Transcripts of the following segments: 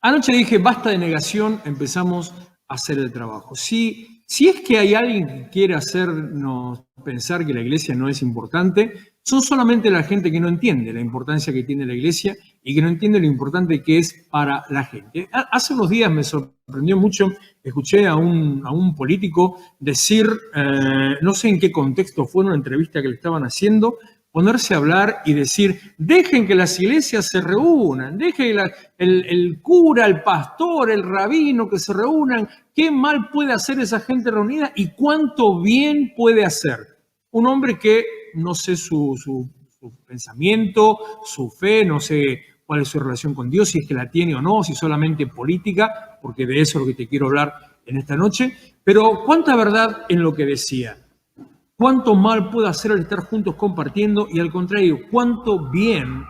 Anoche dije, basta de negación, empezamos a hacer el trabajo. Si es que hay alguien que quiere hacernos pensar que la iglesia no es importante, son solamente la gente que no entiende la importancia que tiene la iglesia y que no entiende lo importante que es para la gente. Hace unos días me sorprendió mucho, escuché a un político decir, no sé en qué contexto fue una entrevista que le estaban haciendo, ponerse a hablar y decir, dejen que las iglesias se reúnan, dejen el cura, el pastor, el rabino que se reúnan, qué mal puede hacer esa gente reunida y cuánto bien puede hacer. Un hombre que no sé su pensamiento, su fe, no sé cuál es su relación con Dios, si es que la tiene o no, si solamente política, porque de eso es lo que te quiero hablar en esta noche, pero cuánta verdad en lo que decía. Cuánto mal puede hacer el estar juntos compartiendo y al contrario, cuánto bien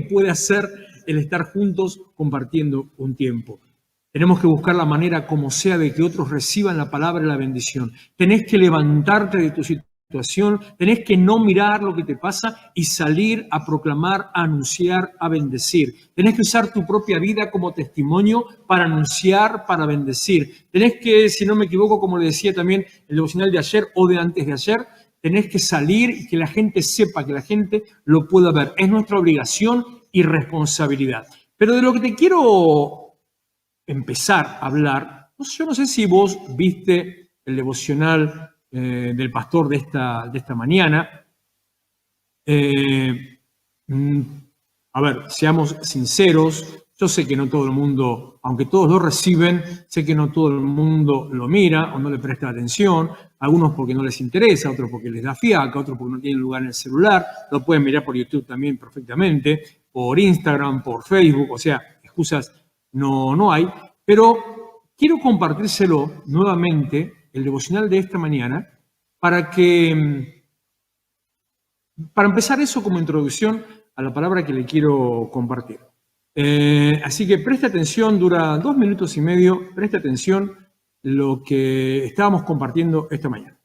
puede hacer el estar juntos compartiendo un tiempo. Tenemos que buscar la manera como sea de que otros reciban la palabra y la bendición. Tenés que levantarte de tu situación, tenés que no mirar lo que te pasa y salir a proclamar, a anunciar, a bendecir. Tenés que usar tu propia vida como testimonio para anunciar, para bendecir. Tenés que, si no me equivoco, como le decía también el devocional de ayer o de antes de ayer, tenés que salir y que la gente sepa, que la gente lo pueda ver. Es nuestra obligación y responsabilidad. Pero de lo que te quiero empezar a hablar, yo no sé si vos viste el devocional del pastor de esta mañana. A ver, seamos sinceros, yo sé que no todo el mundo, aunque todos lo reciben, sé que no todo el mundo lo mira o no le presta atención, algunos porque no les interesa, otros porque les da fiaca, otros porque no tienen lugar en el celular, lo pueden mirar por YouTube también perfectamente, por Instagram, por Facebook, o sea, excusas no hay, pero quiero compartírselo nuevamente, el devocional de esta mañana, para empezar eso como introducción a la palabra que le quiero compartir. Así que presta atención, dura 2 minutos y medio, presta atención lo que estábamos compartiendo esta mañana.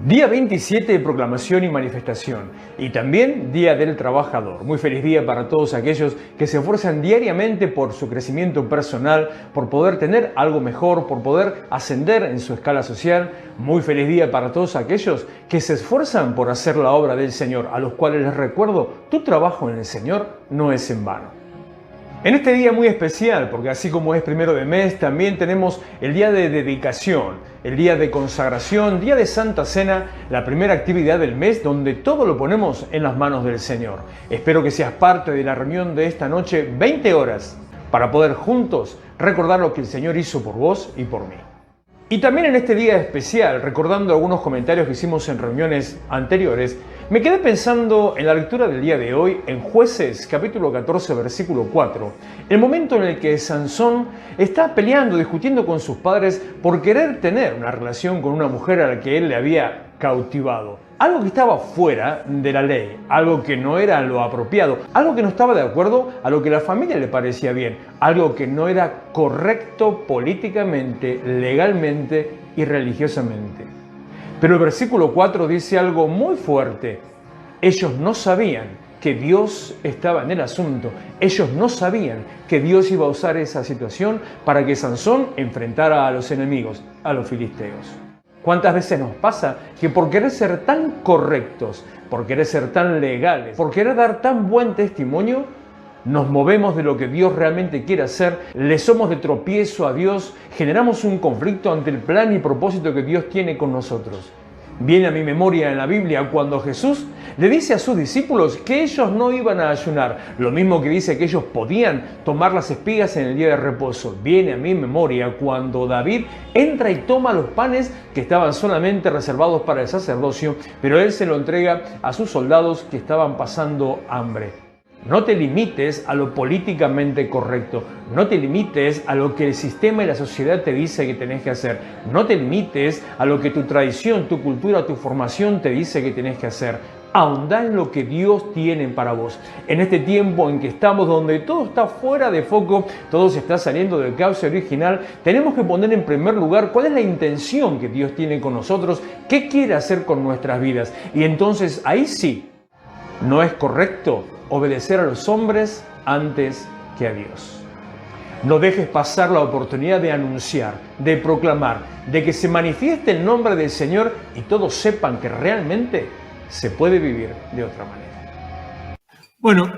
Día 27 de proclamación y manifestación, y también Día del Trabajador. Muy feliz día para todos aquellos que se esfuerzan diariamente por su crecimiento personal, por poder tener algo mejor, por poder ascender en su escala social. Muy feliz día para todos aquellos que se esfuerzan por hacer la obra del Señor, a los cuales les recuerdo, tu trabajo en el Señor no es en vano. En este día muy especial, porque así como es primero de mes, también tenemos el día de dedicación, el día de consagración, día de Santa Cena, la primera actividad del mes donde todo lo ponemos en las manos del Señor. Espero que seas parte de la reunión de esta noche, 20 horas, para poder juntos recordar lo que el Señor hizo por vos y por mí. Y también en este día especial, recordando algunos comentarios que hicimos en reuniones anteriores, me quedé pensando en la lectura del día de hoy, en Jueces, capítulo 14, versículo 4, el momento en el que Sansón está peleando, discutiendo con sus padres por querer tener una relación con una mujer a la que él le había cautivado. Algo que estaba fuera de la ley, algo que no era lo apropiado, algo que no estaba de acuerdo a lo que a la familia le parecía bien, algo que no era correcto políticamente, legalmente y religiosamente. Pero el versículo 4 dice algo muy fuerte. Ellos no sabían que Dios estaba en el asunto. Ellos no sabían que Dios iba a usar esa situación para que Sansón enfrentara a los enemigos, a los filisteos. ¿Cuántas veces nos pasa que por querer ser tan correctos, por querer ser tan legales, por querer dar tan buen testimonio, nos movemos de lo que Dios realmente quiere hacer, le somos de tropiezo a Dios, generamos un conflicto ante el plan y propósito que Dios tiene con nosotros? Viene a mi memoria en la Biblia cuando Jesús le dice a sus discípulos que ellos no iban a ayunar, lo mismo que dice que ellos podían tomar las espigas en el día de reposo. Viene a mi memoria cuando David entra y toma los panes que estaban solamente reservados para el sacerdocio, pero él se lo entrega a sus soldados que estaban pasando hambre. No te limites a lo políticamente correcto, no te limites a lo que el sistema y la sociedad te dice que tenés que hacer, no te limites a lo que tu tradición, tu cultura, tu formación te dice que tenés que hacer. Ahondá en lo que Dios tiene para vos. En este tiempo en que estamos, donde todo está fuera de foco, todo se está saliendo del cauce original, tenemos que poner en primer lugar cuál es la intención que Dios tiene con nosotros, qué quiere hacer con nuestras vidas. Y entonces ahí sí, no es correcto obedecer a los hombres antes que a Dios. No dejes pasar la oportunidad de anunciar, de proclamar, de que se manifieste el nombre del Señor y todos sepan que realmente se puede vivir de otra manera. Bueno,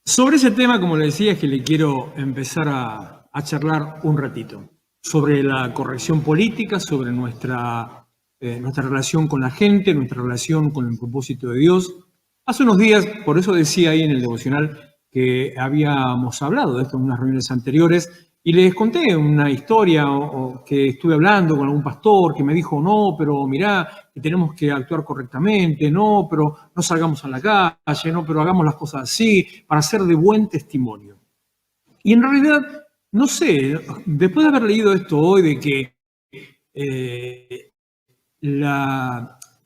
sobre ese tema, como le decía, es que le quiero empezar a charlar un ratito. Sobre la corrección política, sobre nuestra relación con la gente, nuestra relación con el propósito de Dios. Hace unos días, por eso decía ahí en el devocional que habíamos hablado de esto en unas reuniones anteriores, y les conté una historia o que estuve hablando con algún pastor que me dijo, no, pero mirá, que tenemos que actuar correctamente, no, pero no salgamos a la calle, no, pero hagamos las cosas así, para ser de buen testimonio. Y en realidad, no sé, después de haber leído esto hoy, de que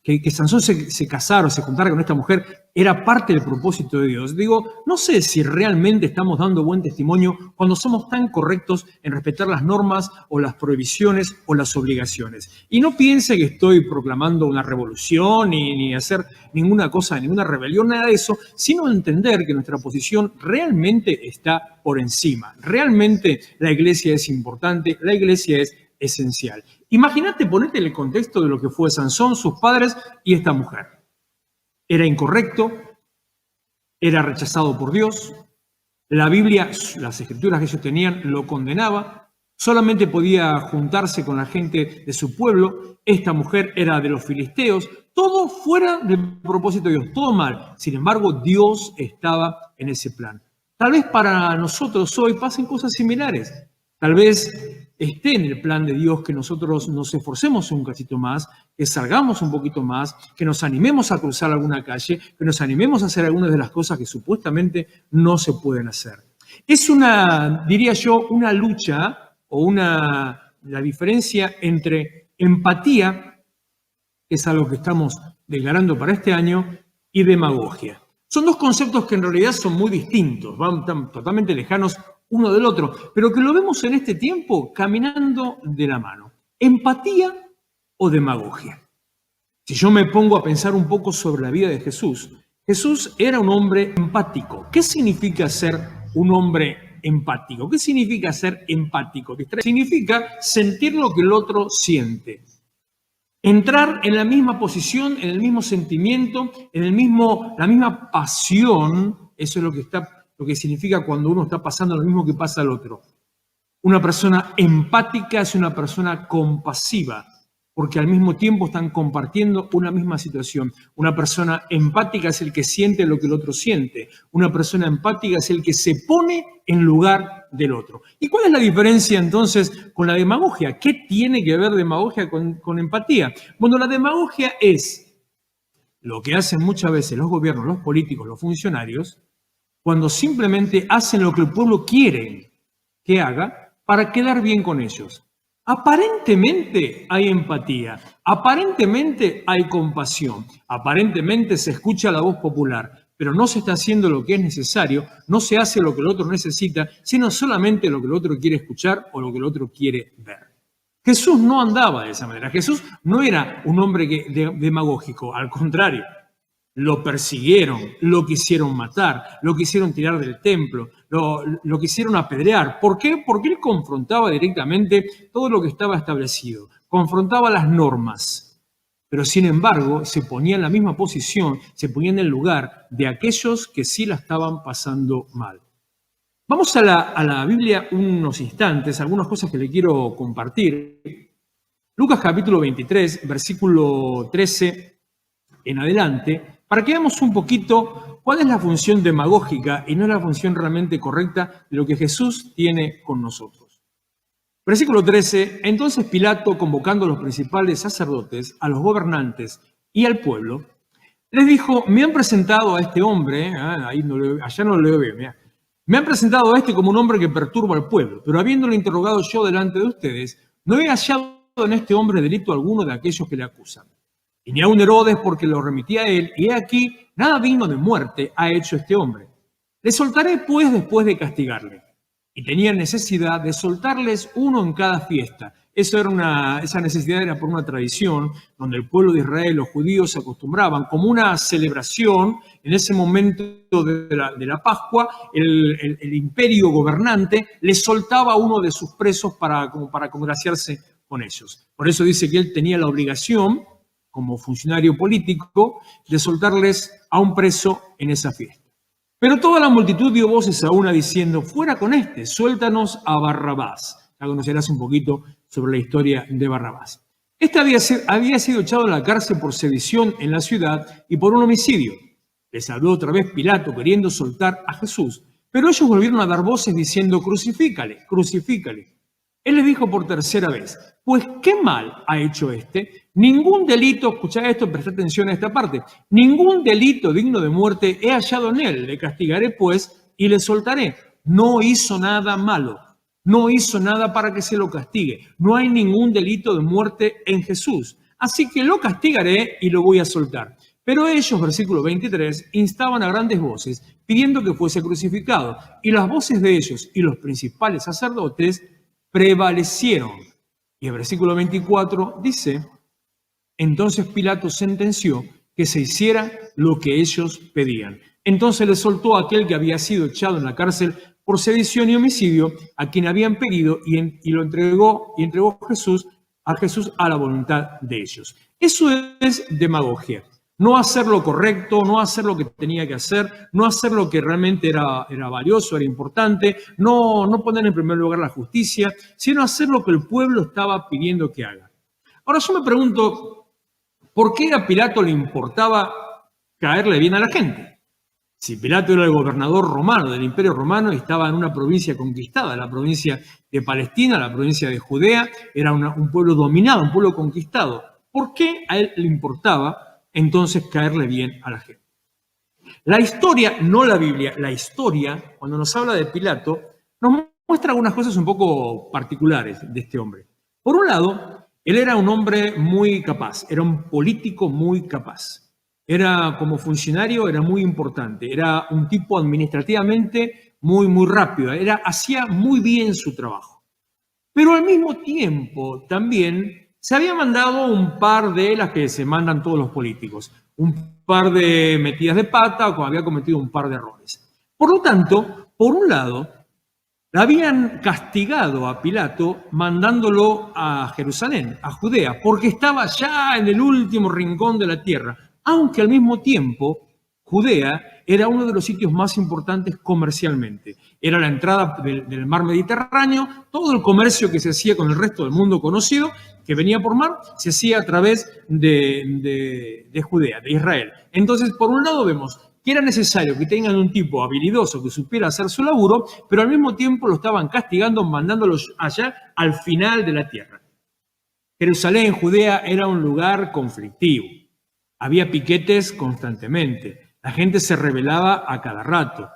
que Sansón se casara o se juntara con esta mujer era parte del propósito de Dios. Digo, no sé si realmente estamos dando buen testimonio cuando somos tan correctos en respetar las normas o las prohibiciones o las obligaciones. Y no piense que estoy proclamando una revolución ni hacer ninguna cosa, ninguna rebelión, nada de eso, sino entender que nuestra posición realmente está por encima. Realmente la iglesia es importante, la iglesia es esencial. Imagínate, ponerte en el contexto de lo que fue Sansón, sus padres y esta mujer. Era incorrecto, era rechazado por Dios, la Biblia, las escrituras que ellos tenían, lo condenaba, solamente podía juntarse con la gente de su pueblo, esta mujer era de los filisteos, todo fuera del propósito de Dios, todo mal. Sin embargo, Dios estaba en ese plan. Tal vez para nosotros hoy pasen cosas similares, tal vez esté en el plan de Dios que nosotros nos esforcemos un cachito más, que salgamos un poquito más, que nos animemos a cruzar alguna calle, que nos animemos a hacer algunas de las cosas que supuestamente no se pueden hacer. Es una, diría yo, una lucha o la diferencia entre empatía, que es algo que estamos declarando para este año, y demagogia. Son dos conceptos que en realidad son muy distintos, van totalmente lejanos uno del otro, pero que lo vemos en este tiempo caminando de la mano. ¿Empatía o demagogia? Si yo me pongo a pensar un poco sobre la vida de Jesús, Jesús era un hombre empático. ¿Qué significa ser un hombre empático? ¿Qué significa ser empático? Significa sentir lo que el otro siente. Entrar en la misma posición, en el mismo sentimiento, en la misma pasión, eso es lo que significa cuando uno está pasando lo mismo que pasa al otro. Una persona empática es una persona compasiva, porque al mismo tiempo están compartiendo una misma situación. Una persona empática es el que siente lo que el otro siente. Una persona empática es el que se pone en lugar del otro. ¿Y cuál es la diferencia entonces con la demagogia? ¿Qué tiene que ver demagogia con empatía? Bueno, la demagogia es lo que hacen muchas veces los gobiernos, los políticos, los funcionarios, cuando simplemente hacen lo que el pueblo quiere que haga para quedar bien con ellos. Aparentemente hay empatía, aparentemente hay compasión, aparentemente se escucha la voz popular, pero no se está haciendo lo que es necesario, no se hace lo que el otro necesita, sino solamente lo que el otro quiere escuchar o lo que el otro quiere ver. Jesús no andaba de esa manera, Jesús no era un hombre demagógico, al contrario. Lo persiguieron, lo quisieron matar, lo quisieron tirar del templo, lo quisieron apedrear. ¿Por qué? Porque él confrontaba directamente todo lo que estaba establecido, confrontaba las normas, pero sin embargo se ponía en la misma posición, se ponía en el lugar de aquellos que sí la estaban pasando mal. Vamos a la Biblia unos instantes, algunas cosas que le quiero compartir. Lucas capítulo 23, versículo 13 en adelante, para que veamos un poquito cuál es la función demagógica y no la función realmente correcta de lo que Jesús tiene con nosotros. Versículo 13, entonces Pilato, convocando a los principales sacerdotes, a los gobernantes y al pueblo, les dijo, me han presentado a este hombre, allá no lo leo bien, mirá, me han presentado a este como un hombre que perturba al pueblo, pero habiéndolo interrogado yo delante de ustedes, no he hallado en este hombre delito alguno de aquellos que le acusan. Y ni aun Herodes, porque lo remití a él, y he aquí, nada digno de muerte ha hecho este hombre. Le soltaré pues después de castigarle. Y tenían necesidad de soltarles uno en cada fiesta, Esa necesidad era por una tradición donde el pueblo de Israel, los judíos, se acostumbraban como una celebración en ese momento de la Pascua. El imperio gobernante le soltaba a uno de sus presos como para congraciarse con ellos. Por eso dice que él tenía la obligación, como funcionario político, de soltarles a un preso en esa fiesta. Pero toda la multitud dio voces a una diciendo: fuera con este, suéltanos a Barrabás. Ya conocerás un poquito sobre la historia de Barrabás. Este había sido echado a la cárcel por sedición en la ciudad y por un homicidio. Les habló otra vez Pilato queriendo soltar a Jesús, pero ellos volvieron a dar voces diciendo: crucifícale, crucifícale. Él les dijo por tercera vez: pues qué mal ha hecho este. Ningún delito, escuchá esto, presta atención a esta parte, ningún delito digno de muerte he hallado en él. Le castigaré pues y le soltaré. No hizo nada malo, no hizo nada para que se lo castigue. No hay ningún delito de muerte en Jesús. Así que lo castigaré y lo voy a soltar. Pero ellos, versículo 23, instaban a grandes voces pidiendo que fuese crucificado. Y las voces de ellos y los principales sacerdotes prevalecieron. Y el versículo 24 dice: entonces Pilato sentenció que se hiciera lo que ellos pedían. Entonces le soltó a aquel que había sido echado en la cárcel por sedición y homicidio, a quien habían pedido, y lo entregó a Jesús a la voluntad de ellos. Eso es demagogia. No hacer lo correcto, no hacer lo que tenía que hacer, no hacer lo que realmente era valioso, era importante, no poner en primer lugar la justicia, sino hacer lo que el pueblo estaba pidiendo que haga. Ahora yo me pregunto, ¿por qué a Pilato le importaba caerle bien a la gente? Si Pilato era el gobernador romano del Imperio Romano y estaba en una provincia conquistada, la provincia de Palestina, la provincia de Judea, era un pueblo dominado, un pueblo conquistado. ¿Por qué a él le importaba entonces caerle bien a la gente? La historia, no la Biblia, la historia, cuando nos habla de Pilato, nos muestra algunas cosas un poco particulares de este hombre. Por un lado, él era un hombre muy capaz, era un político muy capaz. Era, como funcionario, era muy importante, era un tipo administrativamente muy rápido, hacía muy bien su trabajo. Pero al mismo tiempo también se había mandado un par de las que se mandan todos los políticos, un par de metidas de pata o había cometido un par de errores. Por lo tanto, por un lado, habían castigado a Pilato mandándolo a Jerusalén, a Judea, porque estaba ya en el último rincón de la tierra, aunque al mismo tiempo Judea era uno de los sitios más importantes comercialmente. Era la entrada del mar Mediterráneo, todo el comercio que se hacía con el resto del mundo conocido, que venía por mar, se hacía a través de Judea, de Israel. Entonces, por un lado vemos que era necesario que tengan un tipo habilidoso que supiera hacer su laburo, pero al mismo tiempo lo estaban castigando, mandándolos allá al final de la tierra. Jerusalén, Judea, era un lugar conflictivo. Había piquetes constantemente. La gente se rebelaba a cada rato.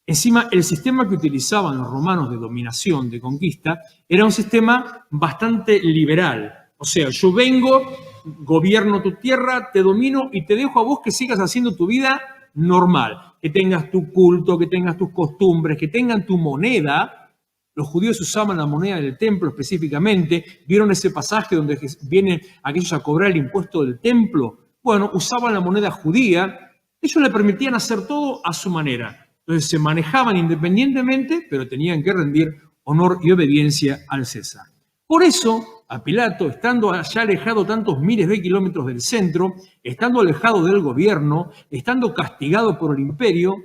Encima, el sistema que utilizaban los romanos de dominación, de conquista, era un sistema bastante liberal. O sea, yo vengo, gobierno tu tierra, te domino y te dejo a vos que sigas haciendo tu vida normal. Que tengas tu culto, que tengas tus costumbres, que tengan tu moneda. Los judíos usaban la moneda del templo específicamente. ¿Vieron ese pasaje donde vienen aquellos a cobrar el impuesto del templo? Bueno, usaban la moneda judía. Ellos le permitían hacer todo a su manera. Entonces se manejaban independientemente, pero tenían que rendir honor y obediencia al César. Por eso, a Pilato, estando allá alejado tantos miles de kilómetros del centro, estando alejado del gobierno, estando castigado por el imperio,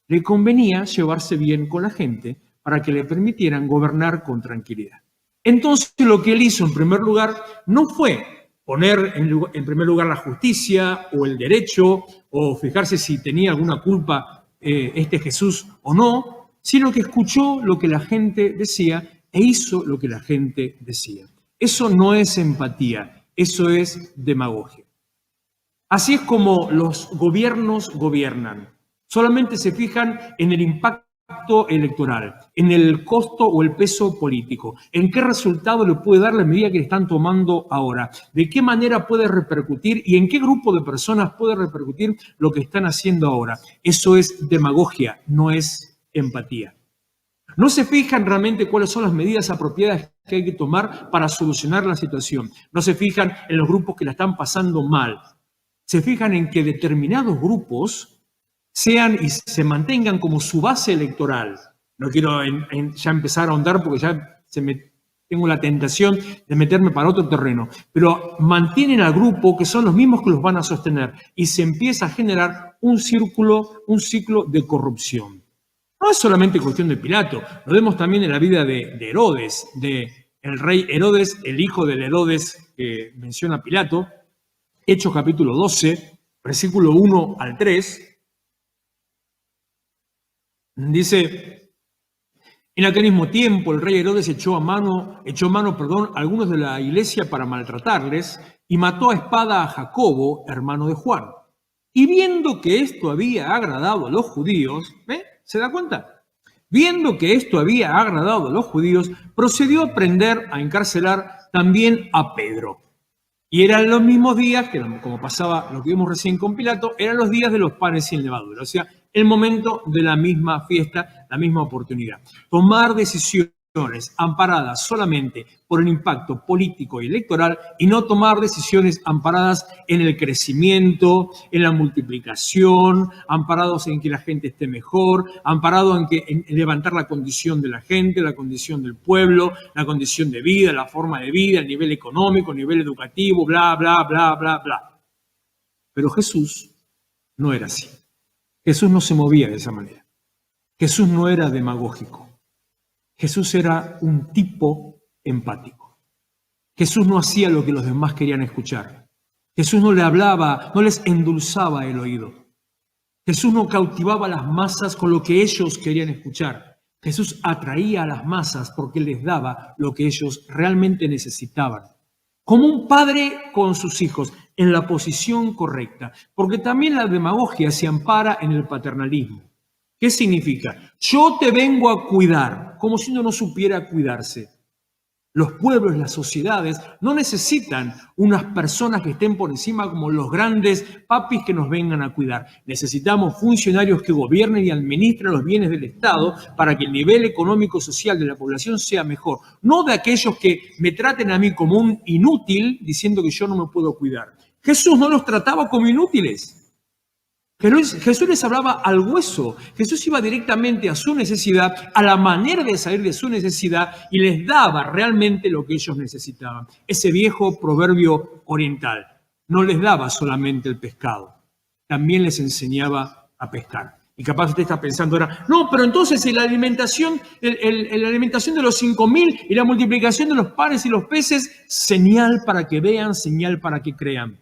le convenía llevarse bien con la gente para que le permitieran gobernar con tranquilidad. Entonces, lo que él hizo en primer lugar no fue poner en primer lugar la justicia o el derecho o fijarse si tenía alguna culpa este Jesús o no, sino que escuchó lo que la gente decía e hizo lo que la gente decía. Eso no es empatía, eso es demagogia. Así es como los gobiernos gobiernan. Solamente se fijan en el impacto electoral, en el costo o el peso político, en qué resultado le puede dar la medida que están tomando ahora, de qué manera puede repercutir y en qué grupo de personas puede repercutir lo que están haciendo ahora. Eso es demagogia, no es empatía. No se fijan realmente cuáles son las medidas apropiadas que hay que tomar para solucionar la situación. No se fijan en los grupos que la están pasando mal. Se fijan en que determinados grupos sean y se mantengan como su base electoral. No quiero ya empezar a ahondar porque ya tengo la tentación de meterme para otro terreno, pero mantienen al grupo que son los mismos que los van a sostener y se empieza a generar un ciclo de corrupción. No es solamente cuestión de Pilato, lo vemos también en la vida de Herodes, el rey Herodes, el hijo del Herodes que menciona Pilato, Hechos capítulo 12, versículo 1 al 3, dice: en aquel mismo tiempo el rey Herodes echó mano, a algunos de la iglesia para maltratarles y mató a espada a Jacobo, hermano de Juan. Y viendo que esto había agradado a los judíos, ¿se da cuenta? Viendo que esto había agradado a los judíos, procedió a prender, a encarcelar también a Pedro. Y eran los mismos días, que como pasaba lo que vimos recién con Pilato, eran los días de los panes sin levadura, o sea, el momento de la misma fiesta, la misma oportunidad. Tomar decisiones amparadas solamente por el impacto político y electoral y no tomar decisiones amparadas en el crecimiento, en la multiplicación, amparados en que la gente esté mejor, amparados en levantar la condición de la gente, la condición del pueblo, la condición de vida, la forma de vida, el nivel económico, el nivel educativo, bla, bla, bla, bla, bla. Pero Jesús no era así. Jesús no se movía de esa manera. Jesús no era demagógico. Jesús era un tipo empático. Jesús no hacía lo que los demás querían escuchar. Jesús no le hablaba, no les endulzaba el oído. Jesús no cautivaba a las masas con lo que ellos querían escuchar. Jesús atraía a las masas porque les daba lo que ellos realmente necesitaban. Como un padre con sus hijos, en la posición correcta. Porque también la demagogia se ampara en el paternalismo. ¿Qué significa? Yo te vengo a cuidar, como si uno no supiera cuidarse. Los pueblos, las sociedades, no necesitan unas personas que estén por encima como los grandes papis que nos vengan a cuidar. Necesitamos funcionarios que gobiernen y administren los bienes del Estado para que el nivel económico-social de la población sea mejor. No de aquellos que me traten a mí como un inútil diciendo que yo no me puedo cuidar. Jesús no los trataba como inútiles. Jesús les hablaba al hueso. Jesús iba directamente a su necesidad, a la manera de salir de su necesidad y les daba realmente lo que ellos necesitaban. Ese viejo proverbio oriental no les daba solamente el pescado, también les enseñaba a pescar. Y capaz usted está pensando ahora, no, pero entonces la alimentación de los 5.000 y la multiplicación de los panes y los peces, señal para que vean, señal para que crean.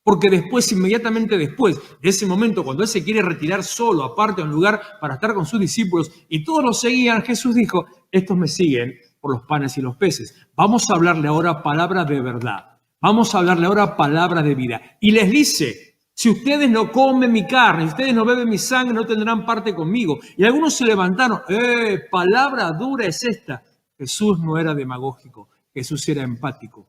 Porque después, inmediatamente después de ese momento, cuando él se quiere retirar solo, aparte, a un lugar para estar con sus discípulos, y todos los seguían, Jesús dijo: estos me siguen por los panes y los peces. Vamos a hablarle ahora palabra de verdad. Vamos a hablarle ahora palabra de vida. Y les dice: si ustedes no comen mi carne, si ustedes no beben mi sangre, no tendrán parte conmigo. Y algunos se levantaron: palabra dura es esta. Jesús no era demagógico, Jesús era empático.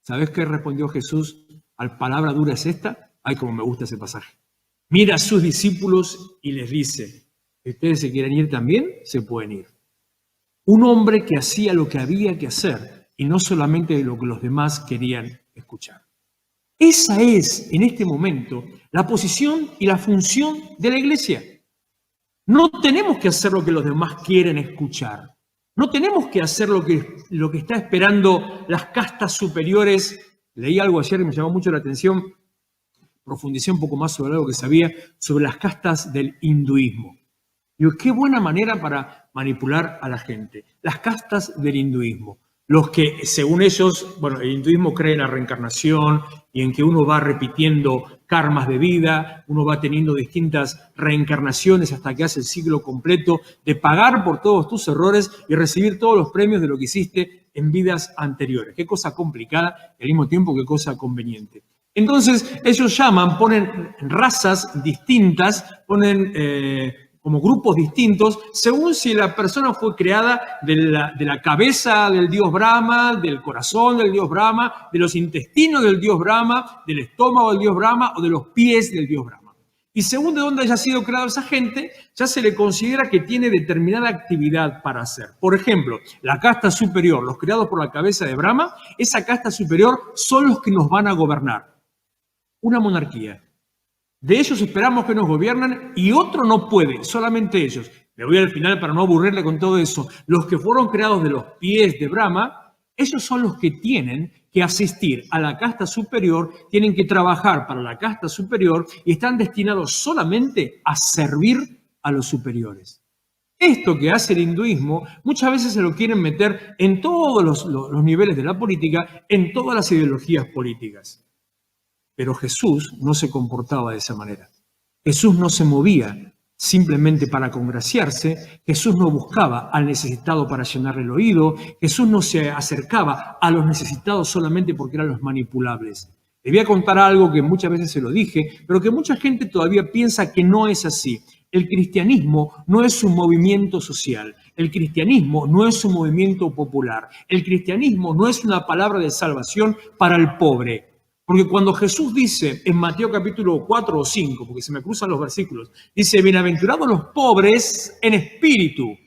¿Sabes qué respondió Jesús? ¿Al palabra dura es esta? Ay, como me gusta ese pasaje. Mira a sus discípulos y les dice: si ustedes se quieren ir también, se pueden ir. Un hombre que hacía lo que había que hacer y no solamente lo que los demás querían escuchar. Esa es, en este momento, la posición y la función de la iglesia. No tenemos que hacer lo que los demás quieren escuchar. No tenemos que hacer lo que está esperando las castas superiores. Leí algo ayer y me llamó mucho la atención. Profundicé un poco más sobre algo que sabía sobre las castas del hinduismo. Digo, qué buena manera para manipular a la gente. Las castas del hinduismo. Los que, según ellos, el hinduismo cree en la reencarnación y en que uno va repitiendo karmas de vida, uno va teniendo distintas reencarnaciones hasta que hace el ciclo completo de pagar por todos tus errores y recibir todos los premios de lo que hiciste en vidas anteriores. Qué cosa complicada y al mismo tiempo qué cosa conveniente. Entonces ellos ponen razas distintas, ponen como grupos distintos, según si la persona fue creada de la cabeza del dios Brahma, del corazón del dios Brahma, de los intestinos del dios Brahma, del estómago del dios Brahma o de los pies del dios Brahma. Y según de dónde haya sido creado esa gente, ya se le considera que tiene determinada actividad para hacer. Por ejemplo, la casta superior, los creados por la cabeza de Brahma, esa casta superior son los que nos van a gobernar. Una monarquía. De ellos esperamos que nos gobiernen y otro no puede, solamente ellos. Me voy al final para no aburrirle con todo eso. Los que fueron creados de los pies de Brahma, ellos son los que tienen que asistir a la casta superior, tienen que trabajar para la casta superior y están destinados solamente a servir a los superiores. Esto que hace el hinduismo muchas veces se lo quieren meter en todos los niveles de la política, en todas las ideologías políticas. Pero Jesús no se comportaba de esa manera. Jesús no se movía simplemente para congraciarse. Jesús no buscaba al necesitado para llenarle el oído. Jesús no se acercaba a los necesitados solamente porque eran los manipulables. Le voy a contar algo que muchas veces se lo dije, pero que mucha gente todavía piensa que no es así. El cristianismo no es un movimiento social. El cristianismo no es un movimiento popular. El cristianismo no es una palabra de salvación para el pobre. Porque cuando Jesús dice en Mateo capítulo 4 o 5, porque se me cruzan los versículos, dice, bienaventurados los pobres en espíritu.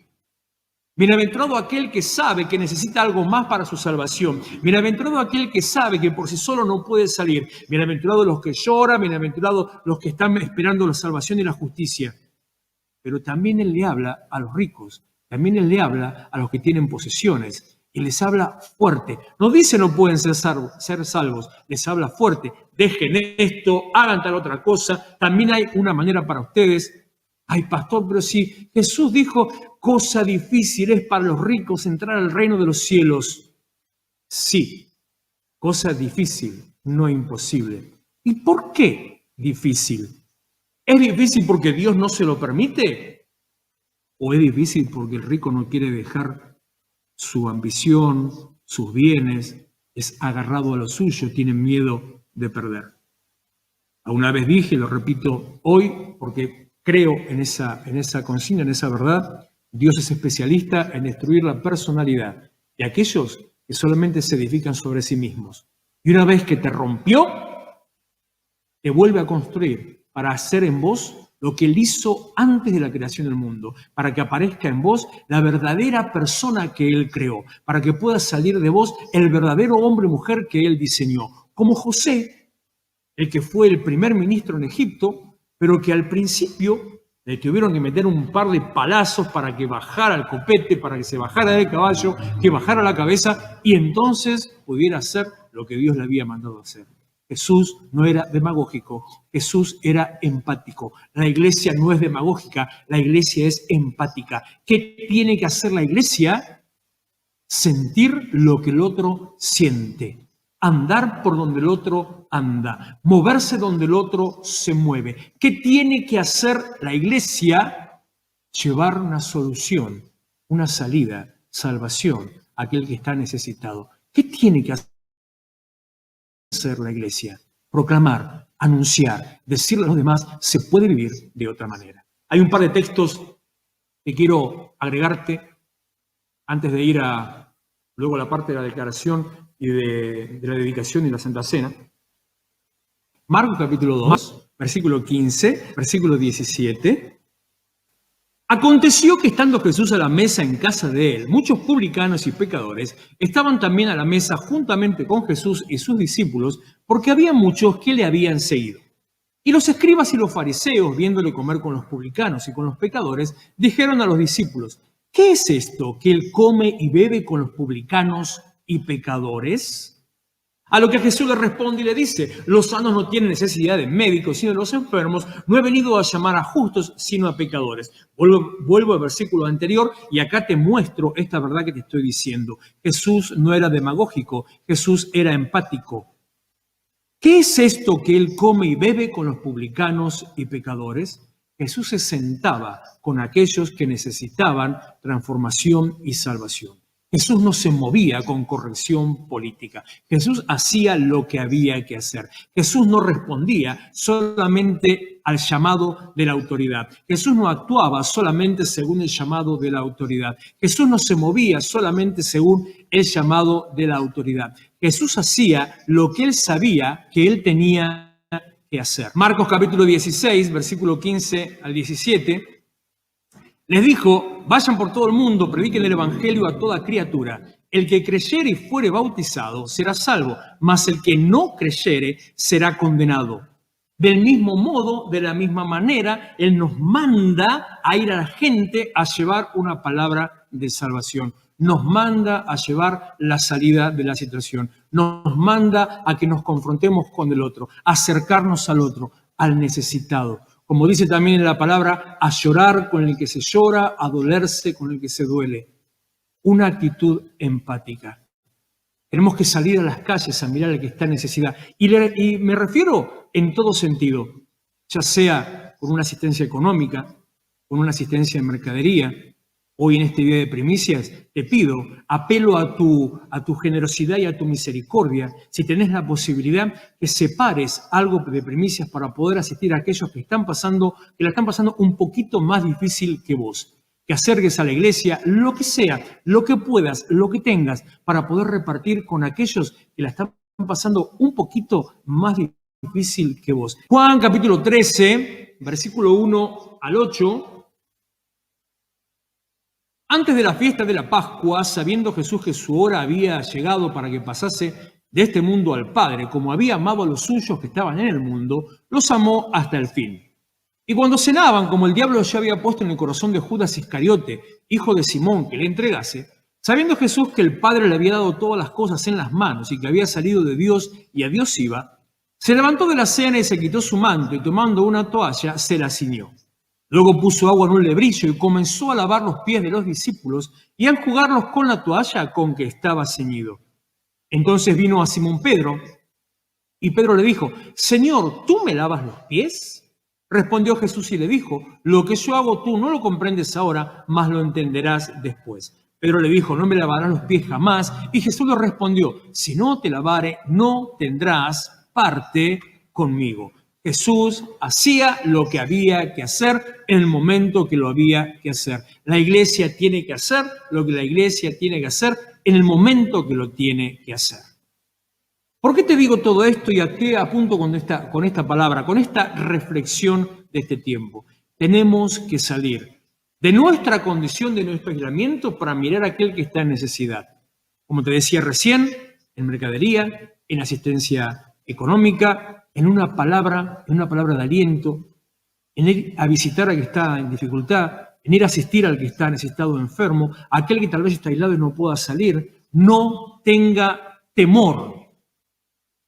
Bienaventurado aquel que sabe que necesita algo más para su salvación. Bienaventurado aquel que sabe que por sí solo no puede salir. Bienaventurados los que lloran, bienaventurados los que están esperando la salvación y la justicia. Pero también Él le habla a los ricos, también Él le habla a los que tienen posesiones. Y les habla fuerte. No dice no pueden ser salvos, les habla fuerte. Dejen esto, hagan tal otra cosa. También hay una manera para ustedes. Ay, pastor, pero si Jesús dijo, cosa difícil es para los ricos entrar al reino de los cielos. Sí, cosa difícil, no imposible. ¿Y por qué difícil? ¿Es difícil porque Dios no se lo permite? ¿O es difícil porque el rico no quiere dejar su ambición, sus bienes, es agarrado a lo suyo, tiene miedo de perder? Una vez dije, lo repito hoy, porque creo en esa consigna, en esa verdad, Dios es especialista en destruir la personalidad de aquellos que solamente se edifican sobre sí mismos. Y una vez que te rompió, te vuelve a construir para hacer en vos lo que Él hizo antes de la creación del mundo, para que aparezca en vos la verdadera persona que Él creó, para que pueda salir de vos el verdadero hombre o mujer que Él diseñó. Como José, el que fue el primer ministro en Egipto, pero que al principio le tuvieron que meter un par de palazos para que bajara el copete, para que se bajara del caballo, que bajara la cabeza y entonces pudiera hacer lo que Dios le había mandado hacer. Jesús no era demagógico, Jesús era empático. La iglesia no es demagógica, la iglesia es empática. ¿Qué tiene que hacer la iglesia? Sentir lo que el otro siente, andar por donde el otro anda, moverse donde el otro se mueve. ¿Qué tiene que hacer la iglesia? Llevar una solución, una salida, salvación a aquel que está necesitado. ¿Qué tiene que hacer la iglesia? Proclamar, anunciar, decirle a los demás, se puede vivir de otra manera. Hay un par de textos que quiero agregarte antes de ir luego a la parte de la declaración y de la dedicación y la Santa Cena. Marcos capítulo 2, versículo 15, versículo 17. Aconteció que estando Jesús a la mesa en casa de él, muchos publicanos y pecadores estaban también a la mesa juntamente con Jesús y sus discípulos, porque había muchos que le habían seguido. Y los escribas y los fariseos, viéndole comer con los publicanos y con los pecadores, dijeron a los discípulos, ¿qué es esto que él come y bebe con los publicanos y pecadores? A lo que Jesús le responde y le dice, los sanos no tienen necesidad de médicos, sino de los enfermos. No he venido a llamar a justos, sino a pecadores. Vuelvo al versículo anterior y acá te muestro esta verdad que te estoy diciendo. Jesús no era demagógico, Jesús era empático. ¿Qué es esto que él come y bebe con los publicanos y pecadores? Jesús se sentaba con aquellos que necesitaban transformación y salvación. Jesús no se movía con corrección política. Jesús hacía lo que había que hacer. Jesús no respondía solamente al llamado de la autoridad. Jesús no actuaba solamente según el llamado de la autoridad. Jesús no se movía solamente según el llamado de la autoridad. Jesús hacía lo que él sabía que él tenía que hacer. Marcos capítulo 16, versículo 15 al 17, les dijo: vayan por todo el mundo, prediquen el evangelio a toda criatura. El que creyere y fuere bautizado será salvo, mas el que no creyere será condenado. Del mismo modo, de la misma manera, Él nos manda a ir a la gente a llevar una palabra de salvación. Nos manda a llevar la salida de la situación. Nos manda a que nos confrontemos con el otro, a acercarnos al otro, al necesitado. Como dice también en la palabra, a llorar con el que se llora, a dolerse con el que se duele. Una actitud empática. Tenemos que salir a las calles a mirar al que está en necesidad. Y me refiero en todo sentido, ya sea con una asistencia económica, con una asistencia en mercadería. Hoy en este día de primicias te pido, apelo a tu generosidad y a tu misericordia. Si tenés la posibilidad, que separes algo de primicias para poder asistir a aquellos que la están pasando un poquito más difícil que vos. Que acerques a la iglesia, lo que sea, lo que puedas, lo que tengas, para poder repartir con aquellos que la están pasando un poquito más difícil que vos. Juan capítulo 13, versículo 1 al 8. Antes de la fiesta de la Pascua, sabiendo Jesús que su hora había llegado para que pasase de este mundo al Padre, como había amado a los suyos que estaban en el mundo, los amó hasta el fin. Y cuando cenaban, como el diablo ya había puesto en el corazón de Judas Iscariote, hijo de Simón, que le entregase, sabiendo Jesús que el Padre le había dado todas las cosas en las manos y que había salido de Dios y a Dios iba, se levantó de la cena y se quitó su manto y tomando una toalla se la ciñó. Luego puso agua en un lebrillo y comenzó a lavar los pies de los discípulos y a enjugarlos con la toalla con que estaba ceñido. Entonces vino a Simón Pedro y Pedro le dijo: Señor, ¿tú me lavas los pies? Respondió Jesús y le dijo: lo que yo hago tú no lo comprendes ahora, mas lo entenderás después. Pedro le dijo: no me lavarás los pies jamás. Y Jesús le respondió: si no te lavare, no tendrás parte conmigo. Jesús hacía lo que había que hacer en el momento que lo había que hacer. La iglesia tiene que hacer lo que la iglesia tiene que hacer en el momento que lo tiene que hacer. ¿Por qué te digo todo esto y a qué apunto con esta palabra, con esta reflexión de este tiempo? Tenemos que salir de nuestra condición, de nuestro aislamiento, para mirar a aquel que está en necesidad. Como te decía recién, en mercadería, en asistencia económica, en una palabra de aliento, en ir a visitar al que está en dificultad, en ir a asistir al que está necesitado o enfermo, a aquel que tal vez está aislado y no pueda salir. No tenga temor.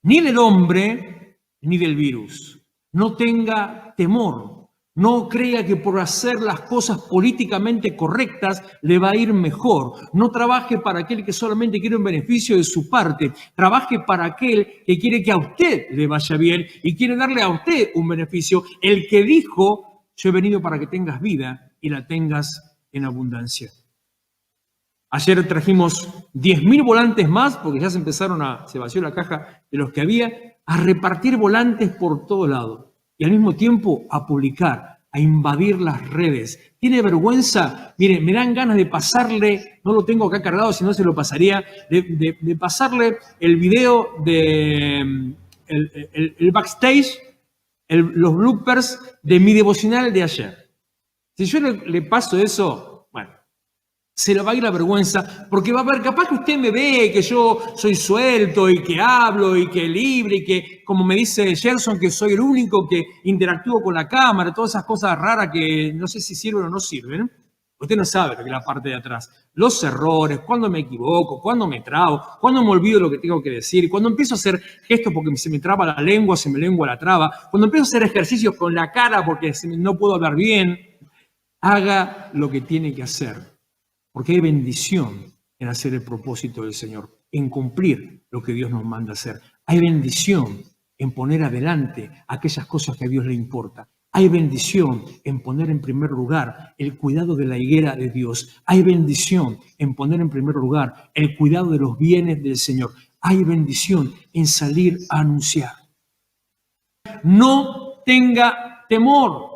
Ni del hombre, ni del virus. No tenga temor. No crea que por hacer las cosas políticamente correctas le va a ir mejor. No trabaje para aquel que solamente quiere un beneficio de su parte. Trabaje para aquel que quiere que a usted le vaya bien y quiere darle a usted un beneficio. El que dijo: yo he venido para que tengas vida y la tengas en abundancia. Ayer trajimos 10.000 volantes más, porque ya se vació la caja de los que había, a repartir volantes por todo lado. Y al mismo tiempo a publicar, a invadir las redes. ¿Tiene vergüenza? Mire, me dan ganas de pasarle, no lo tengo acá cargado, si no se lo pasaría, de pasarle el video de el backstage, los bloopers de mi devocional de ayer. Si yo le paso eso, se le va a ir la vergüenza, porque va a ver, capaz que usted me ve, que yo soy suelto y que hablo y que libre y que, como me dice Gerson, que soy el único que interactúo con la cámara, todas esas cosas raras que no sé si sirven o no sirven. Usted no sabe lo que es la parte de atrás. Los errores, cuando me equivoco, cuando me trabo, cuando me olvido lo que tengo que decir, cuando empiezo a hacer gestos porque se me traba la lengua, se me lengua la traba, cuando empiezo a hacer ejercicios con la cara porque no puedo hablar bien. Haga lo que tiene que hacer. Porque hay bendición en hacer el propósito del Señor, en cumplir lo que Dios nos manda hacer. Hay bendición en poner adelante aquellas cosas que a Dios le importa. Hay bendición en poner en primer lugar el cuidado de la higuera de Dios. Hay bendición en poner en primer lugar el cuidado de los bienes del Señor. Hay bendición en salir a anunciar. No tenga temor.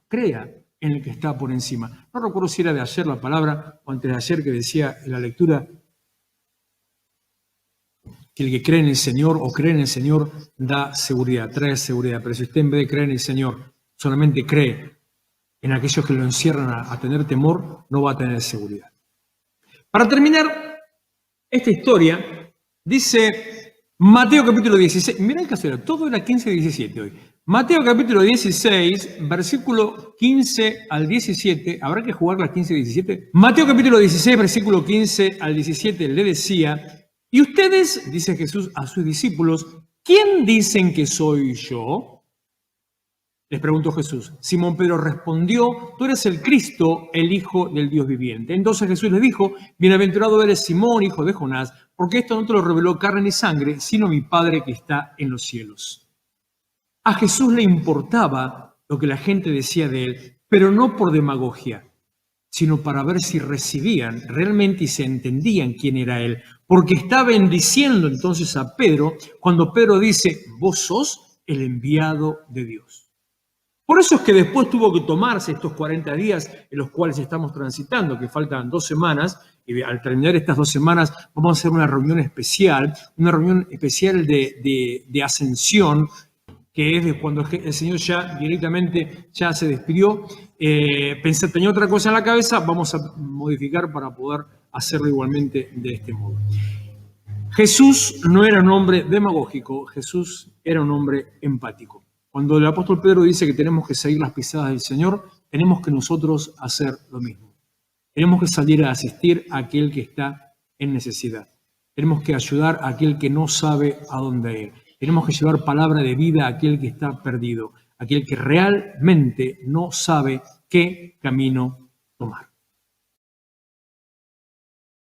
Crea en el que está por encima. No recuerdo si era de ayer la palabra o antes de ayer que decía en la lectura Si el que cree en el Señor o cree en el Señor da seguridad, trae seguridad. Pero si usted en vez de creer en el Señor solamente cree en aquellos que lo encierran a tener temor, no va a tener seguridad. Para terminar esta historia, dice Mateo capítulo 16, mirá el caso, todo era 15 y 17 hoy. Mateo capítulo 16, versículo 15 al 17, habrá que jugar las 15 y 17. Mateo capítulo 16, versículo 15 al 17 le decía, y ustedes, dice Jesús a sus discípulos, ¿quién dicen que soy yo? Les preguntó Jesús. Simón Pedro respondió, tú eres el Cristo, el Hijo del Dios viviente. Entonces Jesús les dijo, bienaventurado eres Simón, hijo de Jonás, porque esto no te lo reveló carne ni sangre, sino mi Padre que está en los cielos. A Jesús le importaba lo que la gente decía de él, pero no por demagogia, sino para ver si recibían realmente y se entendían quién era él. Porque está bendiciendo entonces a Pedro cuando Pedro dice, vos sos el enviado de Dios. Por eso es que después tuvo que tomarse estos 40 días en los cuales estamos transitando, que faltan 2 semanas, y al terminar estas 2 semanas vamos a hacer una reunión especial de ascensión, que es de cuando el Señor ya directamente ya se despidió. Pensé, tenía otra cosa en la cabeza, vamos a modificar para poder hacerlo igualmente de este modo. Jesús no era un hombre demagógico, Jesús era un hombre empático. Cuando el apóstol Pedro dice que tenemos que seguir las pisadas del Señor, tenemos que nosotros hacer lo mismo. Tenemos que salir a asistir a aquel que está en necesidad. Tenemos que ayudar a aquel que no sabe a dónde ir. Tenemos que llevar palabra de vida a aquel que está perdido, aquel que realmente no sabe qué camino tomar.